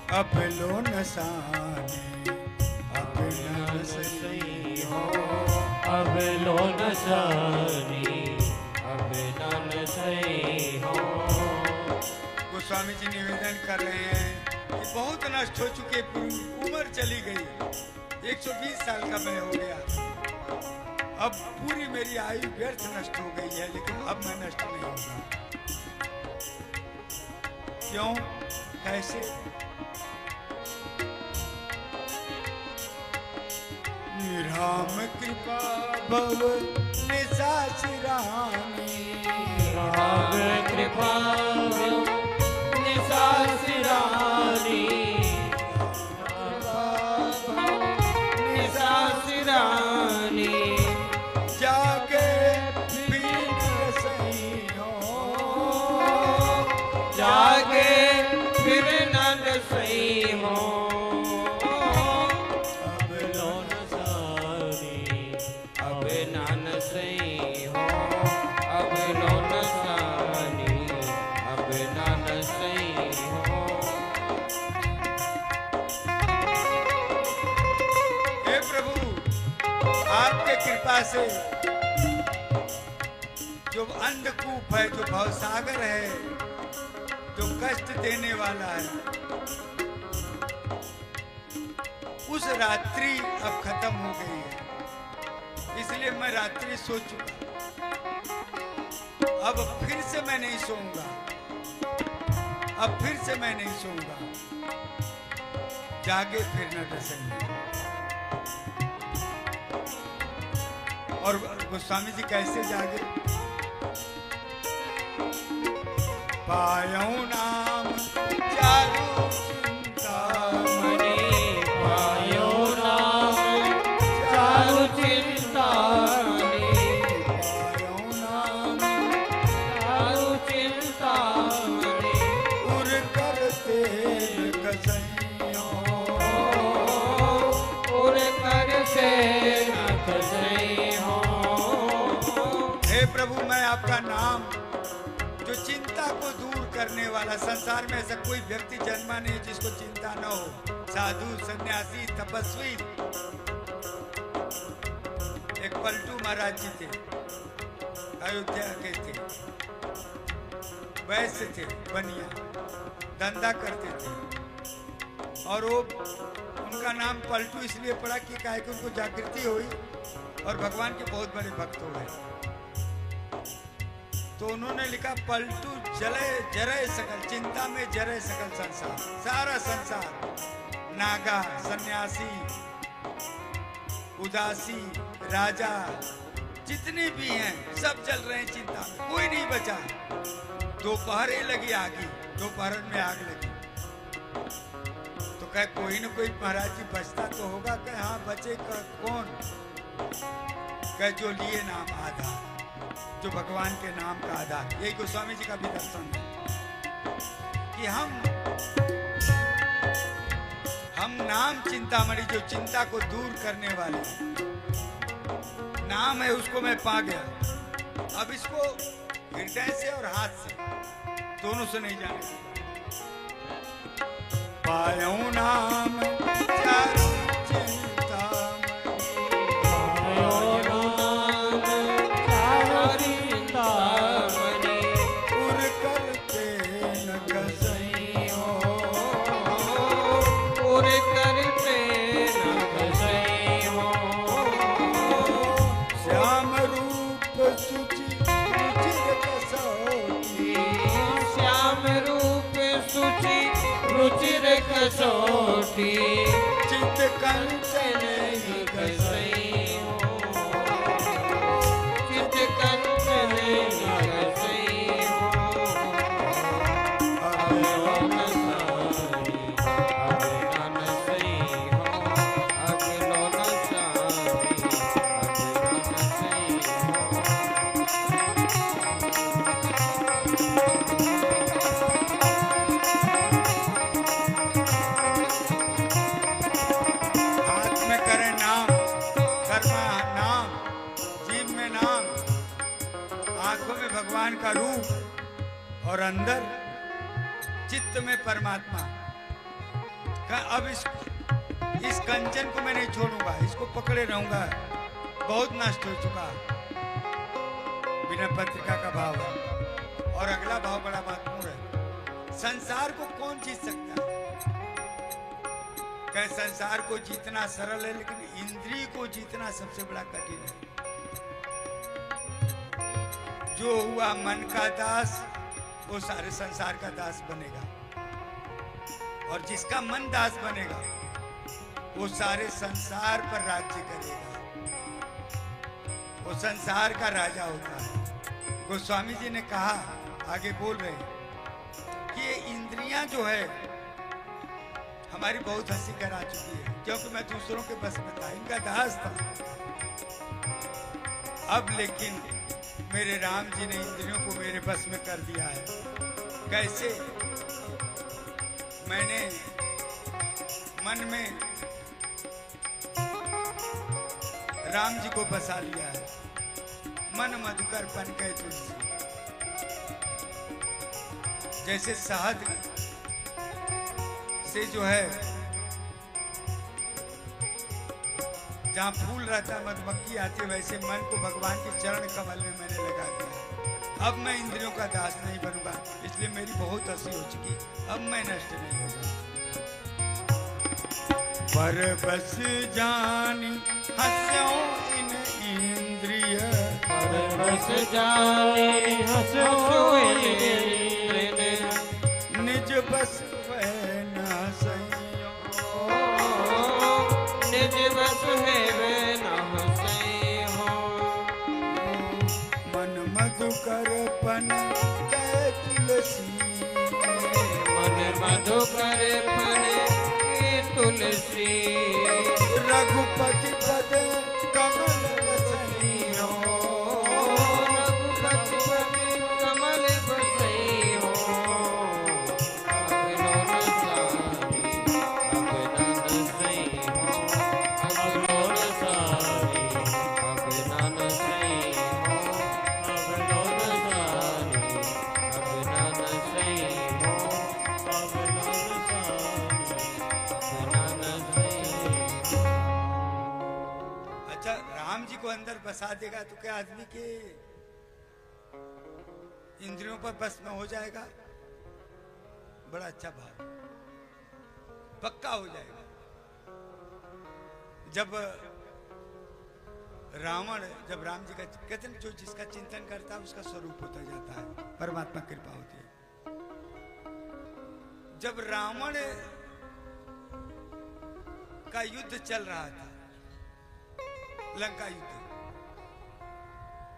अब लो नसाने अब न सही हो, अब लो नसानी अब न सही हो। गोस्वामी जी निवेदन कर रहे हैं कि बहुत नष्ट हो चुके, उम्र चली गई, 120 साल का मैं हो गया, अब पूरी मेरी आयु व्यर्थ नष्ट हो गई है, लेकिन अब मैं नष्ट नहीं होगा। क्यों, कैसे? राम कृपा भव निशाचरानी, राम कृपा निशाचरानी, निशाचरानी, जागे फिर सही हो, जागे फिर नंद सही हो। अब लो नसानी अब नन सही हो, अब लो नसानी अब नन सही हो। हे प्रभु, आपके कृपा से जो अंधकूप है, जो भवसागर है, जो कष्ट देने वाला है, उस रात्रि अब खत्म हो गई है, इसलिए मैं रात्रि सो चुका, अब फिर से मैं नहीं सोऊंगा, अब फिर से मैं नहीं सोऊंगा, जागे फिर न डसेंगे। और गोस्वामी जी कैसे जागे? पायऊ नाम चारु चिंतामणि, पायो नाम चारु चिंतामणि, पायऊ नाम चारु चिंतामणि, उर करते कसइयों, उर कर से नख सही हो। हे प्रभु, मैं आपका नाम जो चिंता को दूर करने वाला, संसार में ऐसा कोई व्यक्ति जन्मा नहीं जिसको चिंता न हो, साधु सन्यासी तपस्वी। एक पलटू महाराज जी थे, अयोध्या के थे, वैश्य थे, बनिया धंधा करते थे, और वो उनका नाम पलटू इसलिए पड़ा कि काहे कि उनको जागृति हुई और भगवान के बहुत बड़े भक्त हो गए, तो उन्होंने लिखा पलटू जले जरे सकल, चिंता में जरे सकल संसार, सारा संसार, नागा, सन्यासी, उदासी, राजा, जितने भी हैं सब जल रहे हैं चिंता में, कोई नहीं बचा। दोपहर ही लगी आगी, दोपहर में आग लगी, तो कहे कोई न कोई महाराज जी बचता तो होगा, कहे हाँ बचे कौन? कहे जो लिए नाम आधार, जो भगवान के नाम का आधार। यही गोस्वामी जी का भी दर्शन है कि हम नाम चिंतामणि, जो चिंता को दूर करने वाले नाम है, उसको मैं पा गया। अब इसको हृदय से और हाथ से दोनों से नहीं जाने, पायऊ नाम चारु चिंतामणि, पायो नाम चारु चिंतामणि, उर करते न कसई हो, उर करते न सही हो। श्याम रूप सुचि रुचिर कसौटी, श्याम रूप सुचि रुचिर कसौटी, चित कंचन नहीं कसई हो, चित कंचन नहीं कसई हो। अब लो नसानी अब न सही हो, अब लो नसानी अब न सही हो। हाथ में करे नाम, कर्मा नाम, जीव में नाम, आंखों में भगवान का रूप और अंदर चित्त में परमात्मा, अब इस कंचन को मैं नहीं छोड़ूंगा, इसको पकड़े रहूंगा, बहुत नष्ट हो चुका। बिना पत्रिका का भाव है। और अगला भाव बड़ा महत्वपूर्ण है। संसार को कौन जीत सकता है? कहे संसार को जीतना सरल है, लेकिन इंद्रिय को जीतना सबसे बड़ा कठिन है। जो हुआ मन का दास वो सारे संसार का दास बनेगा, और जिसका मन दास बनेगा वो सारे संसार पर राज्य करेगा, वो संसार का राजा होता है। गोस्वामी जी ने कहा, आगे बोल रहे हैं कि ये इंद्रियां जो है हमारी बहुत हंसी करा चुकी है, क्योंकि मैं दूसरों के बस में था, इनका दास था। अब लेकिन मेरे राम जी ने इंद्रियों को मेरे बस में कर दिया है। कैसे? मैंने मन में राम जी को बसा लिया है। मन मधुकर बन गए तुलसी। जैसे शहद से जो है जहाँ फूल रहता है मधुमक्खी आती है, वैसे मन को भगवान के चरण कमल में मैंने लगा दिया। अब मैं इंद्रियों का दास नहीं बनूंगा, इसलिए मेरी बहुत हंसी हो चुकी, अब मैं नष्ट नहीं होगा। पर बस जानी हंस्यो इन इंद्रिय, पर बस जानी हंस्यो निज बस वह न सहियो, निज बस है वे न सहियो। मन मधुकर पन कै तुलसी, मन मधुकर पन कै तुलसी। रघुपति पद कमल बसइयो, रघुपति पद कमल बसइयो। अब न सारी अब न सइयो, अब न सारी अब न सइयो, अब न सारी अब न सइयो, अब न सारी। अच्छा, राम जी को अंदर बसा देगा तो क्या आदमी के इंद्रियों पर बस में हो जाएगा? बड़ा अच्छा भाव, पक्का हो जाएगा। जब रावण, जब राम जी का कहते हैं, जो जिसका चिंतन करता है उसका स्वरूप होता जाता है, परमात्मा कृपा होती है। जब रावण का युद्ध चल रहा था, लंका युद्ध,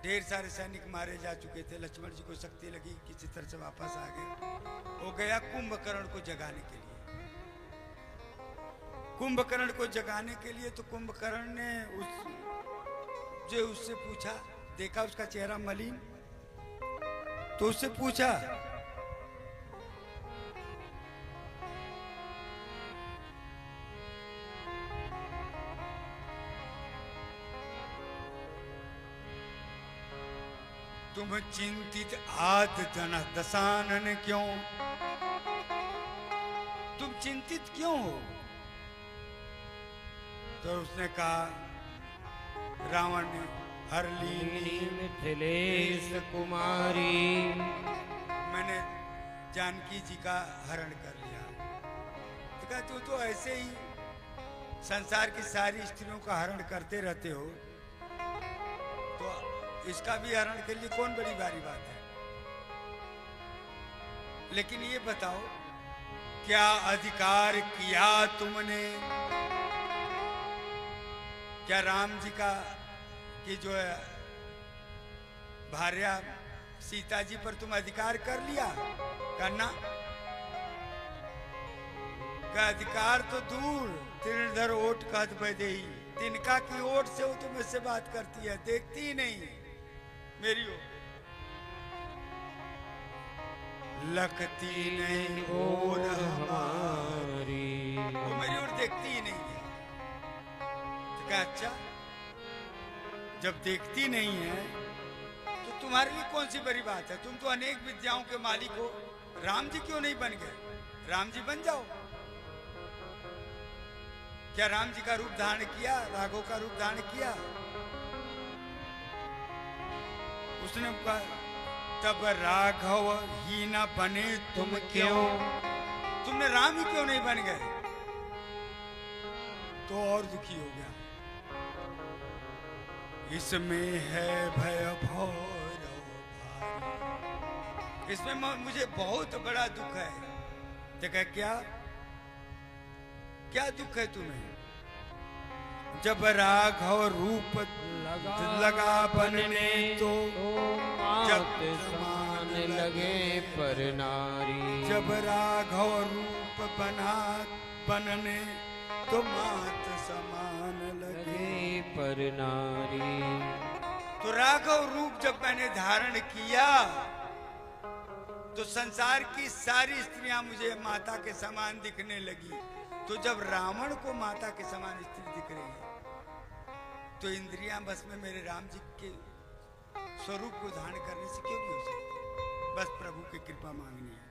ढेर सारे सैनिक मारे जा चुके थे, लक्ष्मण जी को शक्ति लगी, किसी तरह से वापस आ गए। वो गया कुंभकर्ण को जगाने के लिए। कुंभकर्ण को जगाने के लिए तो कुंभकर्ण ने उससे पूछा, देखा उसका चेहरा मलिन, तो उससे पूछा, तुम चिंतित आद जन दशानन क्यों? तुम चिंतित क्यों हो? तो उसने कहा, रावण ने हर ली मिथिलेश कुमारी, मैंने जानकी जी का हरण कर लिया। तो कहा, तू तो ऐसे ही संसार की सारी स्त्रियों का हरण करते रहते हो, तो इसका भी हरण के लिए कौन बड़ी भारी बात है? लेकिन ये बताओ, क्या अधिकार किया तुमने? क्या राम जी का कि जो है भार्या सीता जी पर तुम अधिकार कर लिया? करना का अधिकार तो दूर, तिरधर ओट कहत बदेई, तिनका की ओट से वो तुम इससे बात करती है, देखती ही नहीं मेरी ओर, लगती नहीं ओर हमारी, वो मेरी ओर देखती ही नहीं है। तो क्या, अच्छा जब देखती नहीं है तो तुम्हारे लिए कौन सी बड़ी बात है? तुम तो अनेक विद्याओं के मालिक हो, राम जी क्यों नहीं बन गए? राम जी बन जाओ। क्या राम जी का रूप धारण किया, राघव का रूप धारण किया? उसने कहा तब राघव ही न बने तुम क्यों, तुमने राम ही क्यों नहीं बन गए? तो और दुखी हो गया। इसमें है भय भौर भारी, इसमें मुझे बहुत बड़ा दुख है। तो कहा क्या क्या दुख है तुम्हें? जब राघव रूप लगा बनने तो मात समान लगे पर नारी। जब राघव रूप बनने तो मात समान लगे पर नारी। तो राघव रूप जब मैंने धारण किया तो संसार की सारी स्त्रियां मुझे माता के समान दिखने लगी। तो जब रावण को माता के समान स्त्री दिख रही है तो इंद्रियां बस में मेरे राम जी के स्वरूप को धारण करने से क्यों नहीं हो सकती? बस प्रभु की कृपा मांगनी है।